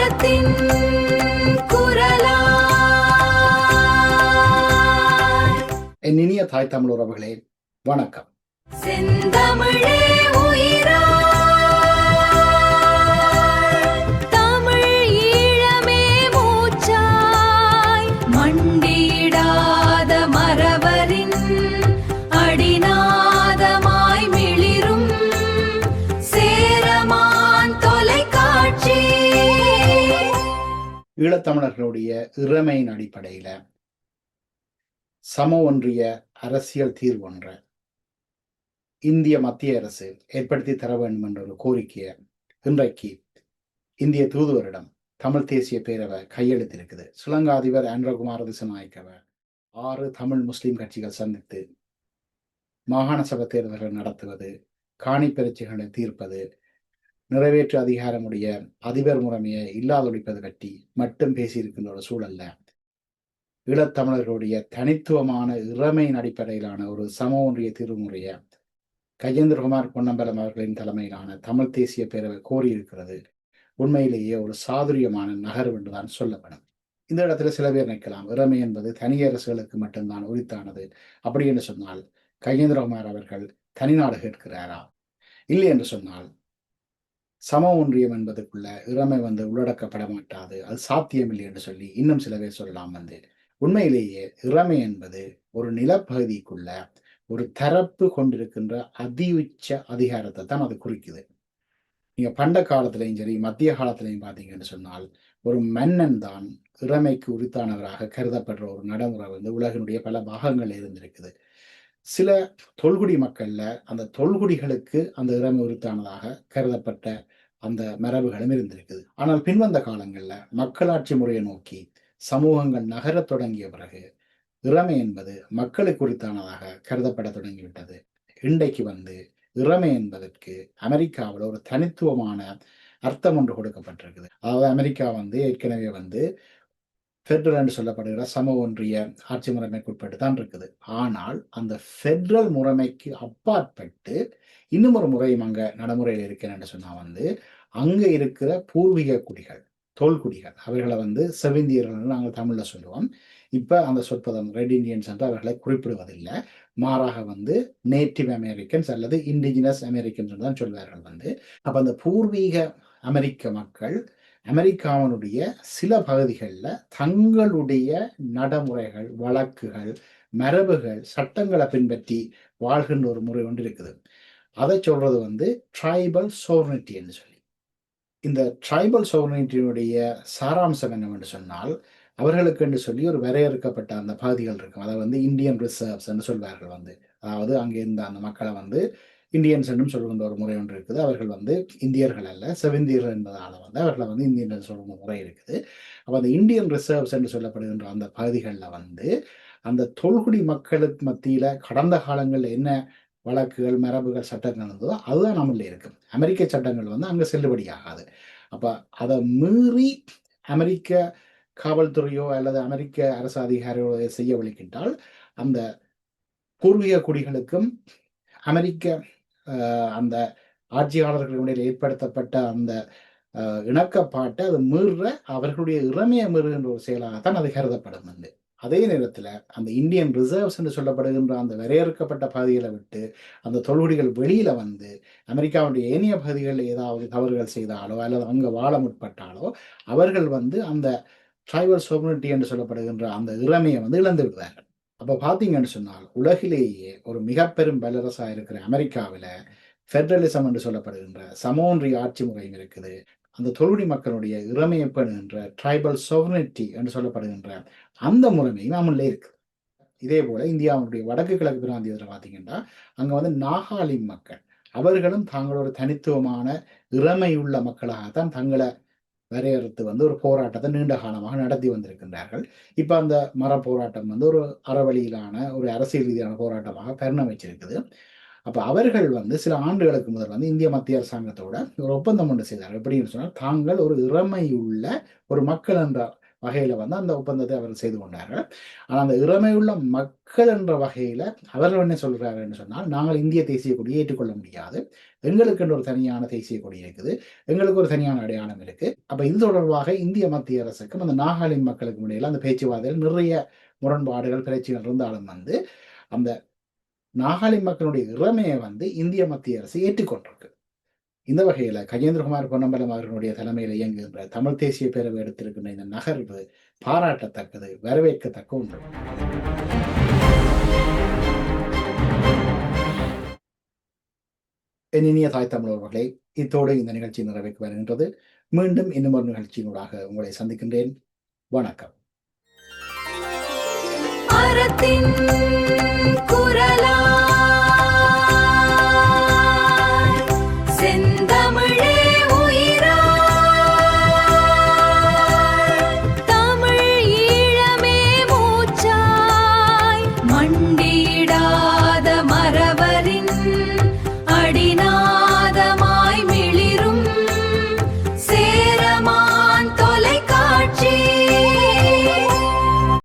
அதிகாரத்தின் குரலா. என் இனிய தாய் தமிழ் உறவுகளே, வணக்கம். செந்தமிழே உயிரா, தமிழ் ஈழமே மூச்சாய், மண்டியிடாத மறவரின் அடிநாதமாய் மிளிரும் சேரமான் தொலைக்காட்சி. ஈழத்தமிழர்களுடைய இறைமையின் அடிப்படையில சம ஒன்றிய அரசியல் தீர்வு ஒன்ற இந்திய மத்திய அரசு ஏற்படுத்தி தர வேண்டும் என்ற ஒரு கோரிக்கையை இன்றைக்கு இந்திய தூதுவரிடம் தமிழ் தேசிய பேரவை கையெழுத்திருக்குது. ஸ்ரீலங்கா அதிபர் ஆண்ட்ரகுமார திசாநாயக்கவை 6 தமிழ் முஸ்லிம் கட்சிகள் சந்தித்து மாகாண சபை தேர்தல்கள் நடத்துவது, காணி பிரச்சனைகளை தீர்ப்பது, நிறைவேற்று அதிகாரமுடைய அதிபர் முறைமையை இல்லாதொழிப்பது பற்றி மட்டும் பேசியிருக்கின்ற ஒரு சூழல்ல ஈழத்தமிழர்களுடைய தனித்துவமான இறைமையின் அடிப்படையிலான ஒரு சம ஒன்றிய தீர்வு முறையை கஜேந்திரகுமார் பொன்னம்பலம் அவர்களின் தலைமையிலான தமிழ் தேசிய பேரவை கோரியிருக்கிறது. உண்மையிலேயே ஒரு சாதுரியமான நகர்வு என்றுதான் சொல்லப்படும். இந்த இடத்துல சில பேர் நினைக்கலாம், இறைமை என்பது தனியரசுகளுக்கு மட்டும்தான் உரித்தானது. அப்படி என்று சொன்னால் கஜேந்திரகுமார் அவர்கள் தனிநாடு கேட்கிறாரா? இல்லை என்று சொன்னால் சம ஒன்றியம் என்பதுக்குள்ள இறைமை உள்ளடக்கப்பட மாட்டாது, அது சாத்தியமில்லை என்று சொல்லி இன்னும் சில பேர் சொல்லலாம். உண்மையிலேயே இறைமை என்பது ஒரு நிலப்பகுதிக்குள்ள ஒரு தரப்பு கொண்டிருக்கின்ற அதி உச்ச அதிகாரத்தை தான் அது குறிக்குது. நீங்க பண்ட காலத்திலையும் சரி மத்திய காலத்திலையும் பார்த்தீங்கன்னு சொன்னால் ஒரு மன்னன் தான் இறைமைக்கு உரித்தானவராக கருதப்படுற ஒரு நடைமுறை உலகினுடைய பல பாகங்கள் இருந்திருக்குது. சில தொல்குடி மக்கள்ல அந்த தொல்குடிகளுக்கு அந்த இறைமை உரித்தானதாக கருதப்பட்ட அந்த மரபுகளும் இருந்திருக்குது. ஆனால் பின்வந்த காலங்கள்ல மக்களாட்சி முறையை நோக்கி சமூகங்கள் நகரத் தொடங்கிய பிறகு இறைமை என்பது மக்களுக்கு உரித்தானதாக கருதப்பட தொடங்கிவிட்டது. இன்றைக்கு இறைமை என்பதற்கு அமெரிக்காவில் ஒரு தனித்துவமான அர்த்தம் ஒன்று கொடுக்கப்பட்டிருக்குது. அதாவது அமெரிக்கா ஏற்கனவே ஃபெட்ரல் என்று சொல்லப்படுகிற சம ஒன்றிய ஆட்சி முறைமைக்கு உட்பட்டு தான் இருக்குது. ஆனால் அந்த ஃபெட்ரல் முறைமைக்கு அப்பாற்பட்டு இன்னும் ஒரு முறையும் அங்க நடைமுறையில் இருக்கிறேன்னு சொன்னா அங்க இருக்கிற பூர்வீக குடிகள், தோல்குடிகள், அவர்களை செவிந்தியர்கள் நாங்கள் தமிழ்ல சொல்லுவோம். இப்ப அந்த சொற்பதம் ரெட் இண்டியன்ஸ் என்று அவர்களை குறிப்பிடுவதில்லை. மாறாக நேட்டிவ் அமெரிக்கன்ஸ் அல்லது இண்டிஜினஸ் அமெரிக்கன்ஸ் தான் சொல்வார்கள். அப்ப அந்த பூர்வீக அமெரிக்க மக்கள் அமெரிக்காவினுடைய சில பகுதிகளில் தங்களுடைய நடைமுறைகள், வழக்குகள், மரபுகள், சட்டங்களை பின்பற்றி வாழ்கின்ற ஒரு முறை ஒன்று இருக்குது. அதை சொல்றது ட்ரைபல் சோவர்னிட்டி என்று சொல்லி. இந்த ட்ரைபல் சோவர்னிட்டியினுடைய சாராம்சம் என்னவென்று சொன்னால், அவர்களுக்கு என்று சொல்லி ஒரு வரையறுக்கப்பட்ட அந்த பகுதிகள் இருக்கும். அதை இந்தியன் ரிசர்வ்ஸ் என்று சொல்வார்கள். அதாவது அங்கே இருந்த அந்த மக்களை இந்தியன்ஸ் என்றும் சொல்கின்ற ஒரு முறை ஒன்று இருக்குது. அவர்கள் இந்தியர்கள் அல்ல, செவிந்தியர்கள் என்பதால் அவர்களை இந்தியன் சொல்கிற முறை இருக்குது. அப்போ அந்த இந்தியன் ரிசர்வ்ஸ் என்று சொல்லப்படுகின்ற அந்த பகுதிகளில் அந்த தொல்குடி மக்களுக்கு மத்தியில கடந்த காலங்களில் என்ன வழக்குகள், மரபுகள், சட்டங்கள் இருந்ததோ அதுதான் நம்மள இருக்கு. அமெரிக்க சட்டங்கள் அங்க செல்லுபடியாகாது. அப்ப அதை மீறி அமெரிக்க காவல்துறையோ அல்லது அமெரிக்க அரசு அதிகாரிகளோ செய்ய வலிக்கின்றால் அந்த பூர்வீக குடிகளுக்கும் அமெரிக்க அந்த ஆட்சியாளர்களுடைய ஏற்படுத்தப்பட்ட அந்த இணக்கப்பாட்டை அது மீற அவர்களுடைய இறைமையை மீறுகின்ற ஒரு செயலாகத்தான் அது கருதப்படும். அதே நேரத்தில் அந்த இந்தியன் ரிசர்வ்ஸ் என்று சொல்லப்படுகின்ற அந்த வரையறுக்கப்பட்ட பகுதிகளை விட்டு அந்த தொல்குடிகள் வெளியில அமெரிக்காவுடைய ஏனைய பகுதிகளில் ஏதாவது தவறுகள் செய்தாலோ அல்லது அங்கே வாழ முற்பட்டாலோ அவர்கள் அந்த ட்ரைபல் சோவர்னிட்டி என்று சொல்லப்படுகின்ற அந்த இறைமையை இழந்து விடுவார்கள். அப்ப பார்த்தீங்கன்னு சொன்னால் உலகிலேயே ஒரு மிக பெரும் வல்லரசா இருக்கிற அமெரிக்காவில் ஃபெடரலிசம் என்று சொல்லப்படுகின்ற சமோன்றிய ஆட்சி முறையும் இருக்குது. அந்த தொல்குடி மக்களுடைய இறைமையை பெறுகின்ற ட்ரைபல் சோவர்னிட்டி என்று சொல்லப்படுகின்ற அந்த முறைமையும் அமல்ல இருக்கு. இதே போல இந்தியாவுடைய வடக்கு கிழக்கு பிராந்தியத்தில் பார்த்தீங்கன்னா அங்க நாகாலி மக்கள் அவர்களும் தங்களோட தனித்துவமான இறைமையுள்ள மக்களாகத்தான் தங்களை வரையறுத்து ஒரு போராட்டத்தை நீண்ட காலமாக நடத்தி வந்திருக்கின்றார்கள். இப்ப அந்த மர போராட்டம் ஒரு அறவழியிலான ஒரு அரசியல் ரீதியான போராட்டமாக பரிணமிச்சிருக்குது. அப்ப அவர்கள் சில ஆண்டுகளுக்கு முதல் இந்திய மத்திய அரசாங்கத்தோட ஒரு ஒப்பந்தம் ஒன்று செய்தார்கள். எப்படின்னு சொன்னால், தாங்கள் ஒரு இறைமையுள்ள ஒரு மக்கள் என்ற வகையில வந்து அந்த ஒப்பந்தத்தை அவர் செய்து கொண்டார்கள். ஆனால் அந்த இறமையுள்ள மக்கள் என்ற வகையில அவர்கள் என்ன சொல்கிறார்கள் என்று சொன்னால், நாங்கள் இந்திய தேசிய கொடியை ஏற்றுக்கொள்ள முடியாது. எங்களுக்கு ஒரு தனியான தேசிய கொடி இருக்குது. எங்களுக்கு ஒரு தனியான அடையாளம் இருக்கு. அப்ப இது தொடர்பாக இந்திய மத்திய அரசுக்கும் அந்த நாகாலாந்து மக்களுக்கும் இடையில அந்த பேச்சுவார்த்தையில் நிறைய முரண்பாடுகள், பிரச்சனைகள் இருந்தாலும் வந்து அந்த நாகாலாந்து மக்களுடைய இறமையை வந்து இந்திய மத்திய அரசு ஏற்றுக்கொண்டிருக்கு. இந்த வகையில கஜேந்திரகுமார் பொன்னம்பலம் அவர்களுடைய தலைமையில் இயங்குகின்ற தமிழ் தேசிய பேரவை எடுத்திருக்கின்ற இந்த நகர்வு பாராட்டத்தக்கது, வரவேற்கத்தக்க ஒன்று. என் இனிய தாய் தமிழர்களே, இத்தோடு இந்த நிகழ்ச்சி நிறைவேற்று வருகின்றது. மீண்டும் இன்னும் ஒரு நிகழ்ச்சியினூடாக உங்களை சந்திக்கின்றேன். வணக்கம். அறத்தின் குரலா